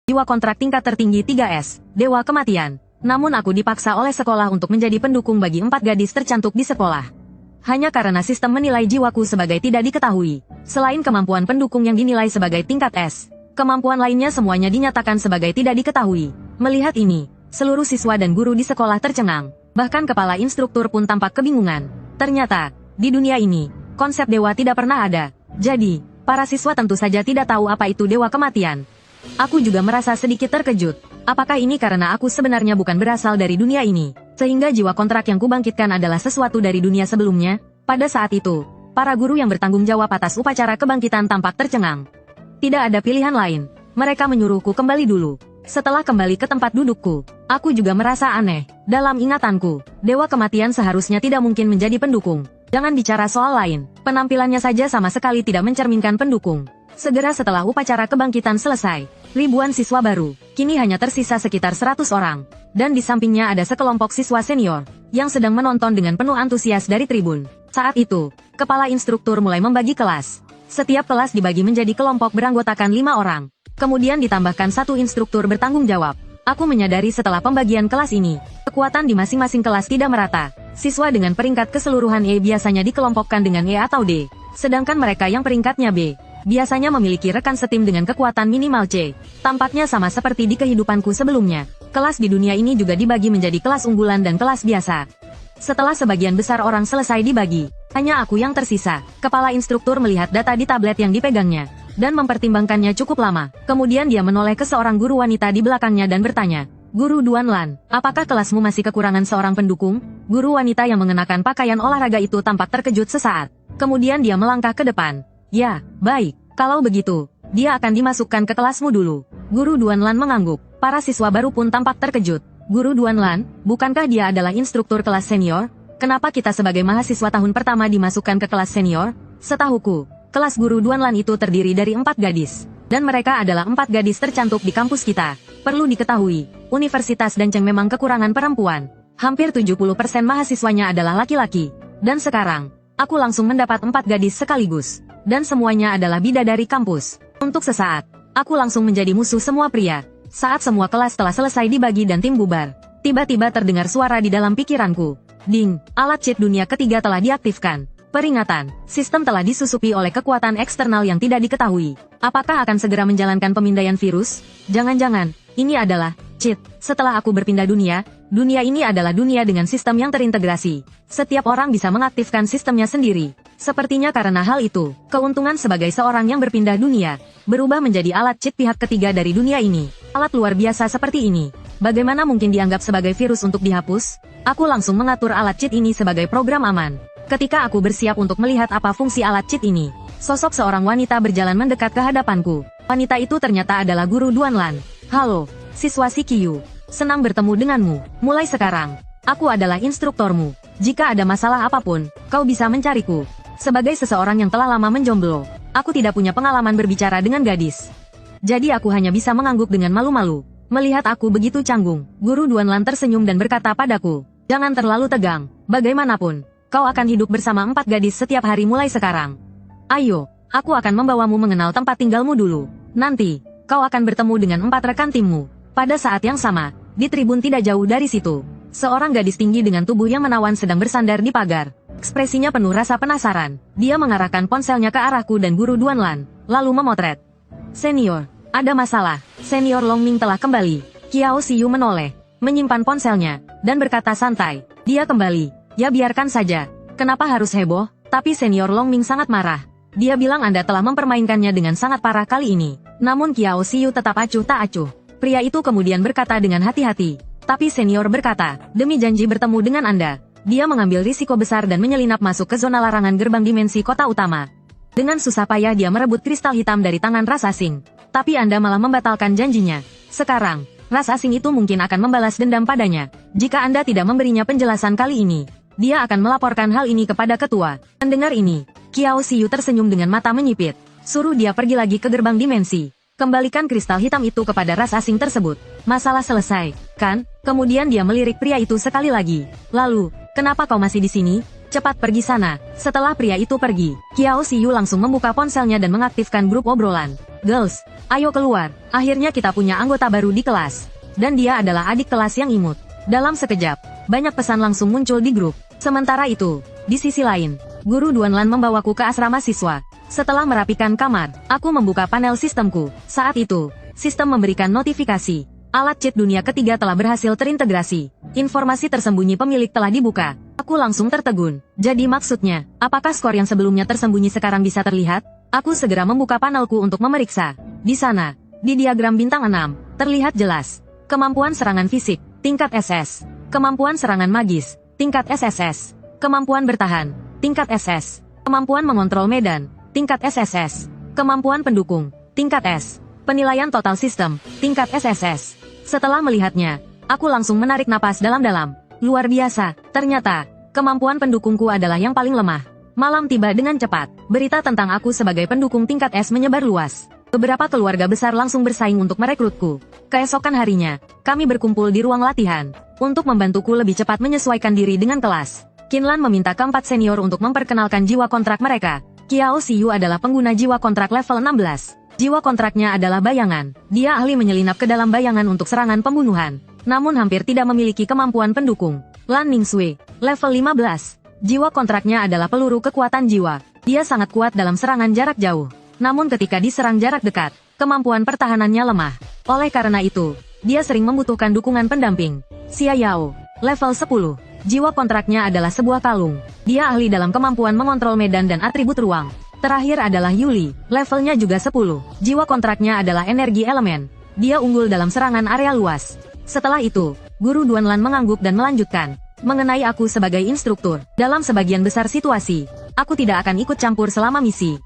Jiwa kontrak tingkat tertinggi 3S, Dewa Kematian. Namun aku dipaksa oleh sekolah untuk menjadi pendukung bagi 4 gadis tercantik di sekolah. Hanya karena sistem menilai jiwaku sebagai tidak diketahui. Selain kemampuan pendukung yang dinilai sebagai tingkat S, kemampuan lainnya semuanya dinyatakan sebagai tidak diketahui. Melihat ini, seluruh siswa dan guru di sekolah tercengang. Bahkan kepala instruktur pun tampak kebingungan. Ternyata, di dunia ini, konsep dewa tidak pernah ada. Jadi, para siswa tentu saja tidak tahu apa itu Dewa Kematian. Aku juga merasa sedikit terkejut. Apakah ini karena aku sebenarnya bukan berasal dari dunia ini, sehingga jiwa kontrak yang kubangkitkan adalah sesuatu dari dunia sebelumnya? Pada saat itu, para guru yang bertanggung jawab atas upacara kebangkitan tampak tercengang. Tidak ada pilihan lain. Mereka menyuruhku kembali dulu. Setelah kembali ke tempat dudukku, aku juga merasa aneh. Dalam ingatanku, Dewa Kematian seharusnya tidak mungkin menjadi pendukung. Jangan bicara soal lain, penampilannya saja sama sekali tidak mencerminkan pendukung. Segera setelah upacara kebangkitan selesai, ribuan siswa baru, kini hanya tersisa sekitar 100 orang. Dan di sampingnya ada sekelompok siswa senior, yang sedang menonton dengan penuh antusias dari tribun. Saat itu, kepala instruktur mulai membagi kelas. Setiap kelas dibagi menjadi kelompok beranggotakan 5 orang. Kemudian ditambahkan 1 instruktur bertanggung jawab. Aku menyadari setelah pembagian kelas ini, kekuatan di masing-masing kelas tidak merata. Siswa dengan peringkat keseluruhan E biasanya dikelompokkan dengan E atau D. Sedangkan mereka yang peringkatnya B, biasanya memiliki rekan setim dengan kekuatan minimal C. Tampaknya sama seperti di kehidupanku sebelumnya. Kelas di dunia ini juga dibagi menjadi kelas unggulan dan kelas biasa. Setelah sebagian besar orang selesai dibagi, hanya aku yang tersisa. Kepala instruktur melihat data di tablet yang dipegangnya, dan mempertimbangkannya cukup lama. Kemudian dia menoleh ke seorang guru wanita di belakangnya dan bertanya, "Guru Duan Lan, apakah kelasmu masih kekurangan seorang pendukung?" Guru wanita yang mengenakan pakaian olahraga itu tampak terkejut sesaat. Kemudian dia melangkah ke depan. "Ya, baik. Kalau begitu, dia akan dimasukkan ke kelasmu dulu." Guru Duan Lan mengangguk. Para siswa baru pun tampak terkejut. "Guru Duan Lan, bukankah dia adalah instruktur kelas senior? Kenapa kita sebagai mahasiswa tahun pertama dimasukkan ke kelas senior?" Setahuku, kelas Guru Duan Lan itu terdiri dari 4 gadis. Dan mereka adalah 4 gadis tercantik di kampus kita. Perlu diketahui, Universitas Danceng memang kekurangan perempuan. Hampir 70% mahasiswanya adalah laki-laki. Dan sekarang, aku langsung mendapat 4 gadis sekaligus. Dan semuanya adalah bidadari kampus. Untuk sesaat, aku langsung menjadi musuh semua pria. Saat semua kelas telah selesai dibagi dan tim bubar, tiba-tiba terdengar suara di dalam pikiranku. Ding, alat cheat dunia ketiga telah diaktifkan. Peringatan, sistem telah disusupi oleh kekuatan eksternal yang tidak diketahui. Apakah akan segera menjalankan pemindaian virus? Jangan-jangan, ini adalah cheat. Setelah aku berpindah dunia, dunia ini adalah dunia dengan sistem yang terintegrasi. Setiap orang bisa mengaktifkan sistemnya sendiri. Sepertinya karena hal itu, keuntungan sebagai seorang yang berpindah dunia, berubah menjadi alat cheat pihak ketiga dari dunia ini. Alat luar biasa seperti ini, bagaimana mungkin dianggap sebagai virus untuk dihapus? Aku langsung mengatur alat cheat ini sebagai program aman. Ketika aku bersiap untuk melihat apa fungsi alat cheat ini, sosok seorang wanita berjalan mendekat ke hadapanku. Wanita itu ternyata adalah Guru Duan Lan. "Halo, siswa Sikyu. Senang bertemu denganmu. Mulai sekarang, aku adalah instruktormu. Jika ada masalah apapun, kau bisa mencariku." Sebagai seseorang yang telah lama menjomblo, aku tidak punya pengalaman berbicara dengan gadis. Jadi aku hanya bisa mengangguk dengan malu-malu. Melihat aku begitu canggung, Guru Duan Lan tersenyum dan berkata padaku, "Jangan terlalu tegang. Bagaimanapun, kau akan hidup bersama 4 gadis setiap hari mulai sekarang. Ayo, aku akan membawamu mengenal tempat tinggalmu dulu. Nanti, kau akan bertemu dengan 4 rekan timmu." Pada saat yang sama, di tribun tidak jauh dari situ, seorang gadis tinggi dengan tubuh yang menawan sedang bersandar di pagar. Ekspresinya penuh rasa penasaran. Dia mengarahkan ponselnya ke arahku dan Guru Duan Lan, lalu memotret. "Senior, ada masalah. Senior Longming telah kembali." Kiao Siyu menoleh, menyimpan ponselnya, dan berkata santai, "Dia kembali. Ya biarkan saja. Kenapa harus heboh?" Tapi Senior Longming sangat marah. Dia bilang Anda telah mempermainkannya dengan sangat parah kali ini. Namun Kiao Siyu tetap acuh tak acuh. Pria itu kemudian berkata dengan hati-hati. Tapi Senior berkata, "Demi janji bertemu dengan Anda." Dia mengambil risiko besar dan menyelinap masuk ke zona larangan gerbang dimensi kota utama. Dengan susah payah dia merebut kristal hitam dari tangan ras asing. Tapi Anda malah membatalkan janjinya. Sekarang, ras asing itu mungkin akan membalas dendam padanya. Jika Anda tidak memberinya penjelasan kali ini, dia akan melaporkan hal ini kepada ketua. Mendengar ini, Kiao Siyu tersenyum dengan mata menyipit. Suruh dia pergi lagi ke gerbang dimensi. Kembalikan kristal hitam itu kepada ras asing tersebut. Masalah selesai, kan? Kemudian dia melirik pria itu sekali lagi. "Lalu, kenapa kau masih di sini? Cepat pergi sana." Setelah pria itu pergi, Kiao Siyu langsung membuka ponselnya dan mengaktifkan grup obrolan. Girls, ayo keluar. Akhirnya kita punya anggota baru di kelas. Dan dia adalah adik kelas yang imut. Dalam sekejap, banyak pesan langsung muncul di grup. Sementara itu, di sisi lain, Guru Duanlan membawaku ke asrama siswa. Setelah merapikan kamar, aku membuka panel sistemku. Saat itu, sistem memberikan notifikasi. Alat cheat dunia ketiga telah berhasil terintegrasi. Informasi tersembunyi pemilik telah dibuka. Aku langsung tertegun. Jadi maksudnya, apakah skor yang sebelumnya tersembunyi sekarang bisa terlihat? Aku segera membuka panelku untuk memeriksa. Di sana, di diagram bintang 6, terlihat jelas. Kemampuan serangan fisik, tingkat SS. Kemampuan serangan magis, tingkat SSS. Kemampuan bertahan, tingkat SS. Kemampuan mengontrol medan, tingkat SSS. Kemampuan pendukung, tingkat S. Penilaian total sistem, tingkat SSS. Setelah melihatnya, aku langsung menarik napas dalam-dalam. Luar biasa, ternyata, kemampuan pendukungku adalah yang paling lemah. Malam tiba dengan cepat. Berita tentang aku sebagai pendukung tingkat S menyebar luas. Beberapa keluarga besar langsung bersaing untuk merekrutku. Keesokan harinya, kami berkumpul di ruang latihan untuk membantuku lebih cepat menyesuaikan diri dengan kelas. Qinlan meminta keempat senior untuk memperkenalkan jiwa kontrak mereka. Qiao Xiyu adalah pengguna jiwa kontrak level 16. Jiwa kontraknya adalah bayangan. Dia ahli menyelinap ke dalam bayangan untuk serangan pembunuhan. Namun hampir tidak memiliki kemampuan pendukung. Lan Ningsui, level 15. Jiwa kontraknya adalah peluru kekuatan jiwa. Dia sangat kuat dalam serangan jarak jauh. Namun ketika diserang jarak dekat, kemampuan pertahanannya lemah. Oleh karena itu, dia sering membutuhkan dukungan pendamping. Xia Yao, level 10. Jiwa kontraknya adalah sebuah kalung. Dia ahli dalam kemampuan mengontrol medan dan atribut ruang. Terakhir adalah Yuli, levelnya juga 10. Jiwa kontraknya adalah energi elemen. Dia unggul dalam serangan area luas. Setelah itu, Guru Duanlan mengangguk dan melanjutkan. Mengenai aku sebagai instruktur, dalam sebagian besar situasi, aku tidak akan ikut campur selama misi.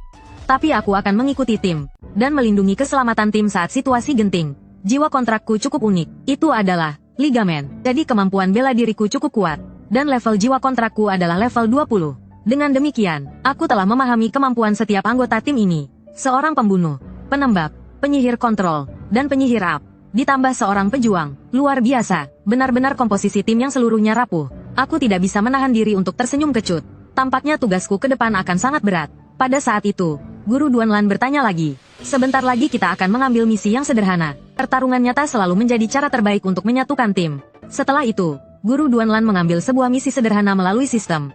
Tapi aku akan mengikuti tim, dan melindungi keselamatan tim saat situasi genting. Jiwa kontrakku cukup unik, itu adalah ligamen. Jadi kemampuan bela diriku cukup kuat, dan level jiwa kontrakku adalah level 20. Dengan demikian, aku telah memahami kemampuan setiap anggota tim ini. Seorang pembunuh, penembak, penyihir kontrol, dan penyihir up. Ditambah seorang pejuang, luar biasa, benar-benar komposisi tim yang seluruhnya rapuh. Aku tidak bisa menahan diri untuk tersenyum kecut. Tampaknya tugasku ke depan akan sangat berat. Pada saat itu, Guru Duanlan bertanya lagi. Sebentar lagi kita akan mengambil misi yang sederhana. Pertarungan nyata selalu menjadi cara terbaik untuk menyatukan tim. Setelah itu, Guru Duanlan mengambil sebuah misi sederhana melalui sistem.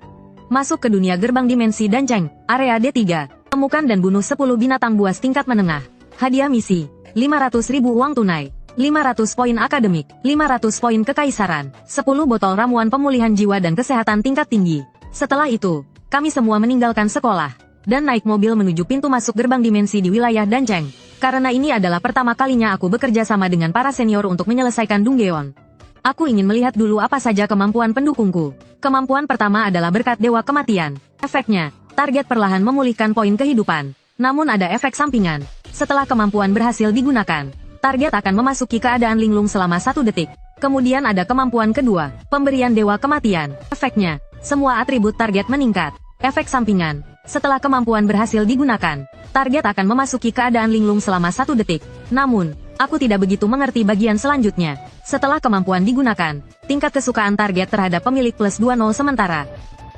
Masuk ke dunia gerbang dimensi Danjeng, area D3. Temukan dan bunuh 10 binatang buas tingkat menengah. Hadiah misi, 500.000 uang tunai. 500 poin akademik, 500 poin kekaisaran, 10 botol ramuan pemulihan jiwa dan kesehatan tingkat tinggi. Setelah itu, kami semua meninggalkan sekolah, dan naik mobil menuju pintu masuk gerbang dimensi di wilayah Danjeng. Karena ini adalah pertama kalinya aku bekerja sama dengan para senior untuk menyelesaikan Dunggeon. Aku ingin melihat dulu apa saja kemampuan pendukungku. Kemampuan pertama adalah berkat Dewa Kematian. Efeknya, target perlahan memulihkan poin kehidupan. Namun ada efek sampingan. Setelah kemampuan berhasil digunakan, target akan memasuki keadaan linglung selama 1 detik. Kemudian ada kemampuan kedua, pemberian Dewa Kematian. Efeknya, semua atribut target meningkat. Efek sampingan, setelah kemampuan berhasil digunakan, target akan memasuki keadaan linglung selama 1 detik. Namun, aku tidak begitu mengerti bagian selanjutnya. Setelah kemampuan digunakan, tingkat kesukaan target terhadap pemilik plus 20 sementara.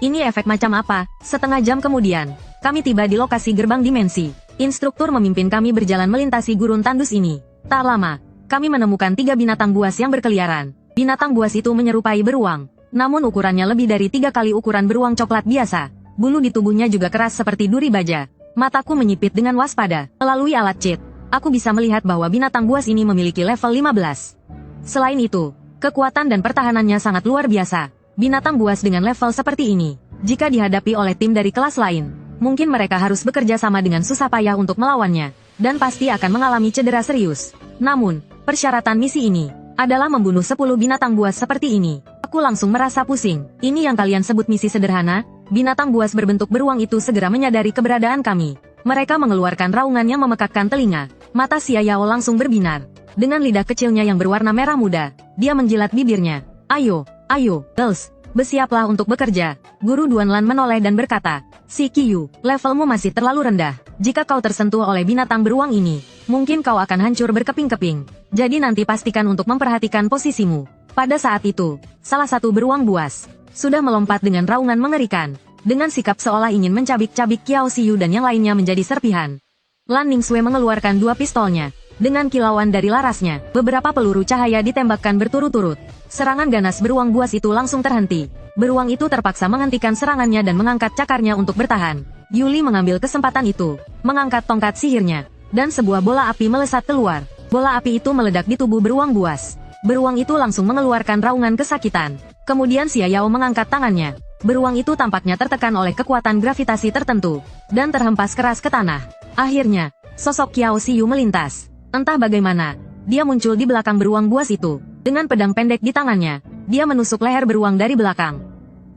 Ini efek macam apa? Setengah jam kemudian, kami tiba di lokasi gerbang dimensi. Instruktur memimpin kami berjalan melintasi gurun tandus ini. Tak lama, kami menemukan 3 binatang buas yang berkeliaran. Binatang buas itu menyerupai beruang, namun ukurannya lebih dari 3 kali ukuran beruang coklat biasa. Bulu di tubuhnya juga keras seperti duri baja. Mataku menyipit dengan waspada. Melalui alat cheat, aku bisa melihat bahwa binatang buas ini memiliki level 15. Selain itu, kekuatan dan pertahanannya sangat luar biasa. Binatang buas dengan level seperti ini, jika dihadapi oleh tim dari kelas lain, mungkin mereka harus bekerja sama dengan susah payah untuk melawannya, dan pasti akan mengalami cedera serius. Namun, persyaratan misi ini adalah membunuh 10 binatang buas seperti ini. Aku langsung merasa pusing. Ini yang kalian sebut misi sederhana? Binatang buas berbentuk beruang itu segera menyadari keberadaan kami. Mereka mengeluarkan raungan yang memekakkan telinga. Mata Xia Yao langsung berbinar. Dengan lidah kecilnya yang berwarna merah muda, dia menjilat bibirnya. Ayo, girls, bersiaplah untuk bekerja. Guru Duanlan menoleh dan berkata, Si Qiyu, levelmu masih terlalu rendah. Jika kau tersentuh oleh binatang beruang ini, mungkin kau akan hancur berkeping-keping. Jadi nanti pastikan untuk memperhatikan posisimu. Pada saat itu, salah satu beruang buas sudah melompat dengan raungan mengerikan. Dengan sikap seolah ingin mencabik-cabik Qiao Xiyu dan yang lainnya menjadi serpihan. Lan Ningxue mengeluarkan dua pistolnya. Dengan kilauan dari larasnya, beberapa peluru cahaya ditembakkan berturut-turut. Serangan ganas beruang buas itu langsung terhenti. Beruang itu terpaksa menghentikan serangannya dan mengangkat cakarnya untuk bertahan. Yuli mengambil kesempatan itu, mengangkat tongkat sihirnya, dan sebuah bola api melesat keluar. Bola api itu meledak di tubuh beruang buas. Beruang itu langsung mengeluarkan raungan kesakitan. Kemudian Xia Yao mengangkat tangannya. Beruang itu tampaknya tertekan oleh kekuatan gravitasi tertentu, dan terhempas keras ke tanah. Akhirnya, sosok Qiao Xiyu melintas. Entah bagaimana, dia muncul di belakang beruang buas itu. Dengan pedang pendek di tangannya, dia menusuk leher beruang dari belakang.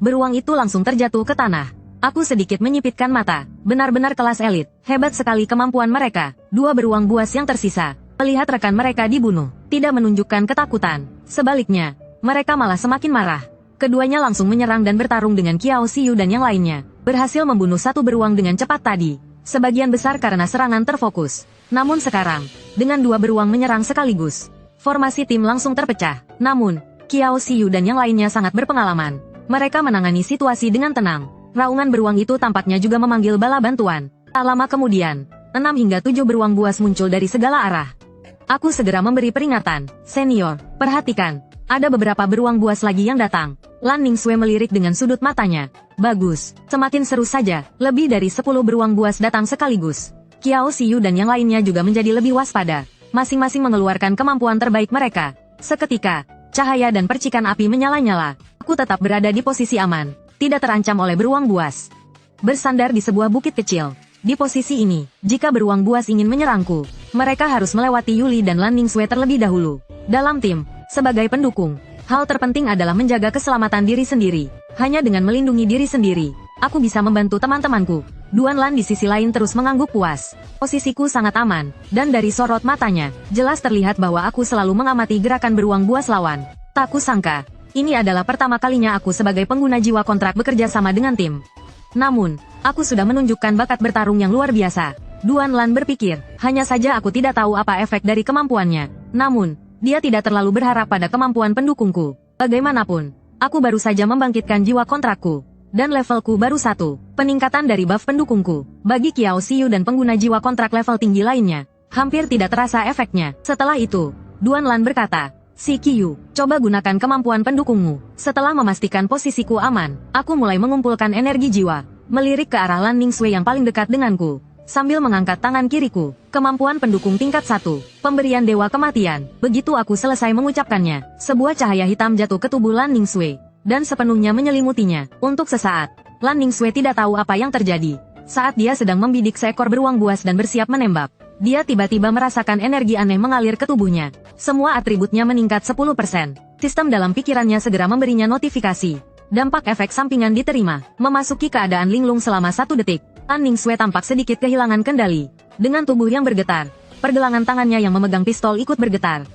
Beruang itu langsung terjatuh ke tanah. Aku sedikit menyipitkan mata. Benar-benar kelas elit. Hebat sekali kemampuan mereka. Dua beruang buas yang tersisa. Melihat rekan mereka dibunuh, tidak menunjukkan ketakutan. Sebaliknya, mereka malah semakin marah. Keduanya langsung menyerang dan bertarung dengan Qiao Xiyu dan yang lainnya. Berhasil membunuh satu beruang dengan cepat tadi. Sebagian besar karena serangan terfokus. Namun sekarang, dengan dua beruang menyerang sekaligus, formasi tim langsung terpecah. Namun, Qiao Xiyu dan yang lainnya sangat berpengalaman. Mereka menangani situasi dengan tenang. Raungan beruang itu tampaknya juga memanggil bala bantuan. Tak lama kemudian, 6 hingga 7 beruang buas muncul dari segala arah. Aku segera memberi peringatan. Senior, perhatikan. Ada beberapa beruang buas lagi yang datang. Lan Ningxue melirik dengan sudut matanya. Bagus, semakin seru saja. Lebih dari 10 beruang buas datang sekaligus. Qiao Xiyu dan yang lainnya juga menjadi lebih waspada. Masing-masing mengeluarkan kemampuan terbaik mereka. Seketika, cahaya dan percikan api menyala-nyala. Aku tetap berada di posisi aman, tidak terancam oleh beruang buas. Bersandar di sebuah bukit kecil. Di posisi ini, jika beruang buas ingin menyerangku, mereka harus melewati Yuli dan Lan Ningxue terlebih dahulu. Dalam tim, sebagai pendukung, hal terpenting adalah menjaga keselamatan diri sendiri. Hanya dengan melindungi diri sendiri, aku bisa membantu teman-temanku. Duan Lan di sisi lain terus mengangguk puas. Posisiku sangat aman, dan dari sorot matanya, jelas terlihat bahwa aku selalu mengamati gerakan beruang buas lawan. Tak kusangka, ini adalah pertama kalinya aku sebagai pengguna jiwa kontrak bekerja sama dengan tim. Namun, aku sudah menunjukkan bakat bertarung yang luar biasa. Duan Lan berpikir, hanya saja aku tidak tahu apa efek dari kemampuannya. Namun, dia tidak terlalu berharap pada kemampuan pendukungku. Bagaimanapun, aku baru saja membangkitkan jiwa kontrakku. Dan levelku baru 1, peningkatan dari buff pendukungku. Bagi Qiao Xiyu dan pengguna jiwa kontrak level tinggi lainnya, hampir tidak terasa efeknya. Setelah itu, Duan Lan berkata, Si Qiyu, coba gunakan kemampuan pendukungmu. Setelah memastikan posisiku aman, aku mulai mengumpulkan energi jiwa, melirik ke arah Lan Ningxue yang paling dekat denganku. Sambil mengangkat tangan kiriku, kemampuan pendukung tingkat 1, pemberian dewa kematian. Begitu aku selesai mengucapkannya, sebuah cahaya hitam jatuh ke tubuh Lan Ningxue, dan sepenuhnya menyelimutinya. Untuk sesaat, Lan Ningxue tidak tahu apa yang terjadi. Saat dia sedang membidik seekor beruang buas dan bersiap menembak, dia tiba-tiba merasakan energi aneh mengalir ke tubuhnya. Semua atributnya meningkat 10%. Sistem dalam pikirannya segera memberinya notifikasi. Dampak efek sampingan diterima, memasuki keadaan linglung selama 1 detik. Lan Ningxue tampak sedikit kehilangan kendali. Dengan tubuh yang bergetar, pergelangan tangannya yang memegang pistol ikut bergetar.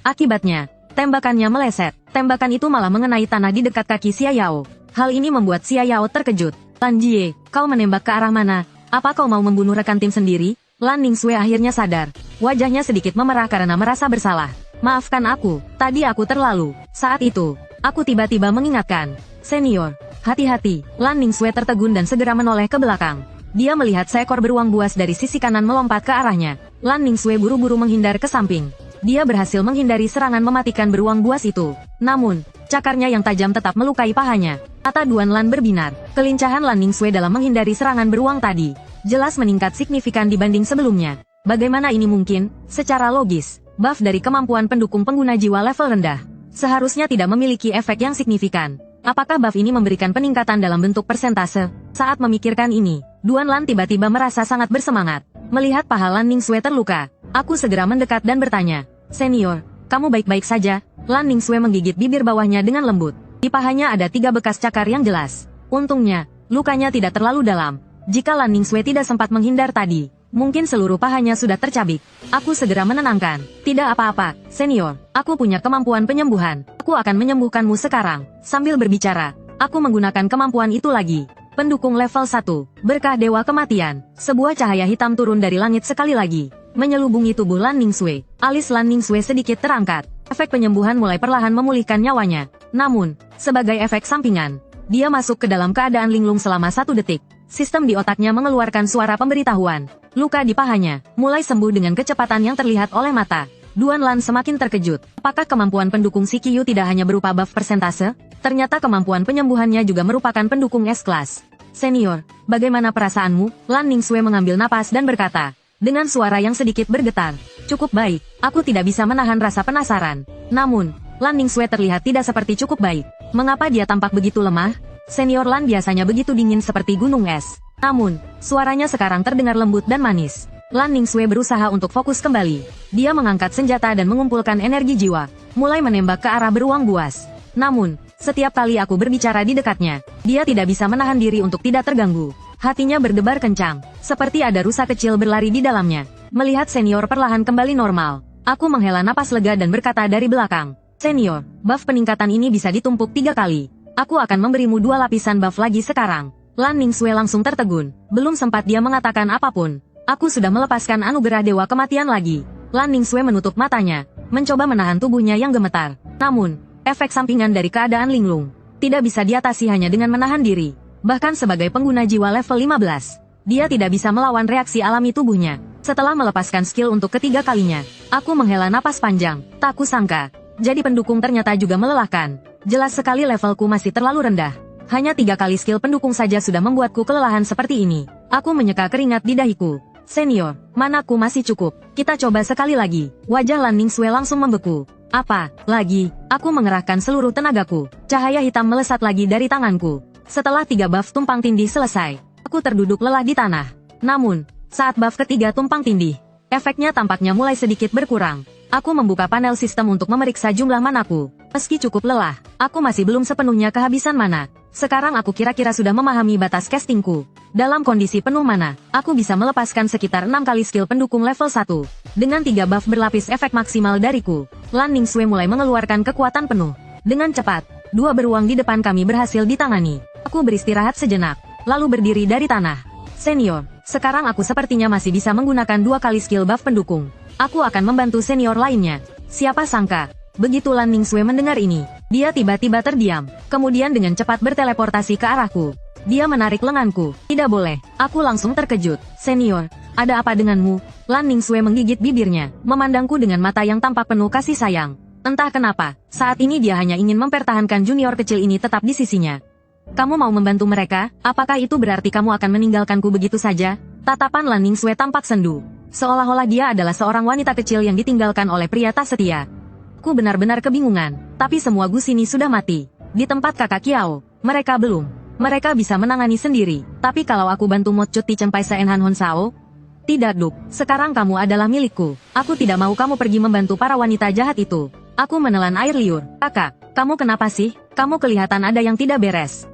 Akibatnya, tembakannya meleset. Tembakan itu malah mengenai tanah di dekat kaki Xia Yao. Hal ini membuat Xia Yao terkejut. Lan Jie, kau menembak ke arah mana? Apa kau mau membunuh rekan tim sendiri? Lan Ningxue akhirnya sadar. Wajahnya sedikit memerah karena merasa bersalah. Maafkan aku, tadi aku terlalu. Saat itu, aku tiba-tiba mengingatkan. Senior, hati-hati. Lan Ningxue tertegun dan segera menoleh ke belakang. Dia melihat seekor beruang buas dari sisi kanan melompat ke arahnya. Lan Ningxue buru-buru menghindar ke samping. Dia berhasil menghindari serangan mematikan beruang buas itu. Namun, cakarnya yang tajam tetap melukai pahanya. Mata Duan Lan berbinar. Kelincahan Lan Ningxue dalam menghindari serangan beruang tadi jelas meningkat signifikan dibanding sebelumnya. Bagaimana ini mungkin? Secara logis, buff dari kemampuan pendukung pengguna jiwa level rendah seharusnya tidak memiliki efek yang signifikan. Apakah buff ini memberikan peningkatan dalam bentuk persentase? Saat memikirkan ini, Duan Lan tiba-tiba merasa sangat bersemangat. Melihat paha Lan Ningxue terluka, aku segera mendekat dan bertanya, Senior, kamu baik-baik saja? Lan Ningxue menggigit bibir bawahnya dengan lembut. Di pahanya ada 3 bekas cakar yang jelas. Untungnya, lukanya tidak terlalu dalam. Jika Lan Ningxue tidak sempat menghindar tadi, mungkin seluruh pahanya sudah tercabik. Aku segera menenangkan. Tidak apa-apa, Senior. Aku punya kemampuan penyembuhan. Aku akan menyembuhkanmu sekarang. Sambil berbicara, aku menggunakan kemampuan itu lagi. Pendukung level 1, berkah dewa kematian. Sebuah cahaya hitam turun dari langit sekali lagi, menyelubungi tubuh Lan Ningxue. Alis Lan Ningxue sedikit terangkat. Efek penyembuhan mulai perlahan memulihkan nyawanya. Namun, sebagai efek sampingan, dia masuk ke dalam keadaan linglung selama 1 detik. Sistem di otaknya mengeluarkan suara pemberitahuan. Luka di pahanya mulai sembuh dengan kecepatan yang terlihat oleh mata. Duan Lan semakin terkejut. Apakah kemampuan pendukung CQ tidak hanya berupa buff persentase? Ternyata kemampuan penyembuhannya juga merupakan pendukung S-Class. Senior, bagaimana perasaanmu? Lan Ningsue mengambil napas dan berkata, dengan suara yang sedikit bergetar. Cukup baik, aku tidak bisa menahan rasa penasaran. Namun, Lan Ningsue terlihat tidak seperti cukup baik. Mengapa dia tampak begitu lemah? Senior Lan biasanya begitu dingin seperti gunung es. Namun, suaranya sekarang terdengar lembut dan manis. Lan Ningsue berusaha untuk fokus kembali. Dia mengangkat senjata dan mengumpulkan energi jiwa, mulai menembak ke arah beruang buas. Namun, setiap kali aku berbicara di dekatnya, dia tidak bisa menahan diri untuk tidak terganggu. Hatinya berdebar kencang, seperti ada rusa kecil berlari di dalamnya. Melihat senior perlahan kembali normal, aku menghela napas lega dan berkata dari belakang, Senior, buff peningkatan ini bisa ditumpuk 3 kali. Aku akan memberimu 2 lapisan buff lagi sekarang. Lan Ningsue langsung tertegun. Belum sempat dia mengatakan apapun. Aku sudah melepaskan anugerah Dewa Kematian lagi. Lan Ningsue menutup matanya, mencoba menahan tubuhnya yang gemetar. Namun, efek sampingan dari keadaan linglung tidak bisa diatasi hanya dengan menahan diri. Bahkan sebagai pengguna jiwa level 15, dia tidak bisa melawan reaksi alami tubuhnya. Setelah melepaskan skill untuk ketiga kalinya, aku menghela napas panjang. Tak kusangka, jadi pendukung ternyata juga melelahkan. Jelas sekali levelku masih terlalu rendah. Hanya 3 kali skill pendukung saja sudah membuatku kelelahan seperti ini. Aku menyeka keringat di dahiku. Senior, manaku masih cukup. Kita coba sekali lagi. Wajah Lan Ningsue langsung membeku. Apa? Lagi? Aku mengerahkan seluruh tenagaku. Cahaya hitam melesat lagi dari tanganku. Setelah 3 buff tumpang tindih selesai, aku terduduk lelah di tanah. Namun, saat buff ketiga tumpang tindih, efeknya tampaknya mulai sedikit berkurang. Aku membuka panel sistem untuk memeriksa jumlah manaku. Meski cukup lelah, aku masih belum sepenuhnya kehabisan mana. Sekarang aku kira-kira sudah memahami batas castingku. Dalam kondisi penuh mana, aku bisa melepaskan sekitar 6 kali skill pendukung level 1. Dengan 3 buff berlapis efek maksimal dariku, Lan Ningsue mulai mengeluarkan kekuatan penuh. Dengan cepat, 2 beruang di depan kami berhasil ditangani. Aku beristirahat sejenak, lalu berdiri dari tanah. Senior, sekarang aku sepertinya masih bisa menggunakan 2 kali skill buff pendukung. Aku akan membantu senior lainnya. Siapa sangka, begitu Lan Ningsue mendengar ini, dia tiba-tiba terdiam, kemudian dengan cepat berteleportasi ke arahku. Dia menarik lenganku. Tidak boleh, aku langsung terkejut. Senior, ada apa denganmu? Lan Ningsue menggigit bibirnya, memandangku dengan mata yang tampak penuh kasih sayang. Entah kenapa, saat ini dia hanya ingin mempertahankan junior kecil ini tetap di sisinya. Kamu mau membantu mereka? Apakah itu berarti kamu akan meninggalkanku begitu saja? Tatapan Lan Ningsue tampak sendu. Seolah-olah dia adalah seorang wanita kecil yang ditinggalkan oleh pria tak setia. Aku benar-benar kebingungan, tapi semua Gusini sudah mati. Di tempat kakak Kiao, mereka belum. Mereka bisa menangani sendiri, tapi kalau aku bantu Mo Cut Ti Cempai Seenhan Hon Sao? Tidak Duk, sekarang kamu adalah milikku. Aku tidak mau kamu pergi membantu para wanita jahat itu. Aku menelan air liur. Kakak, kamu kenapa sih? Kamu kelihatan ada yang tidak beres.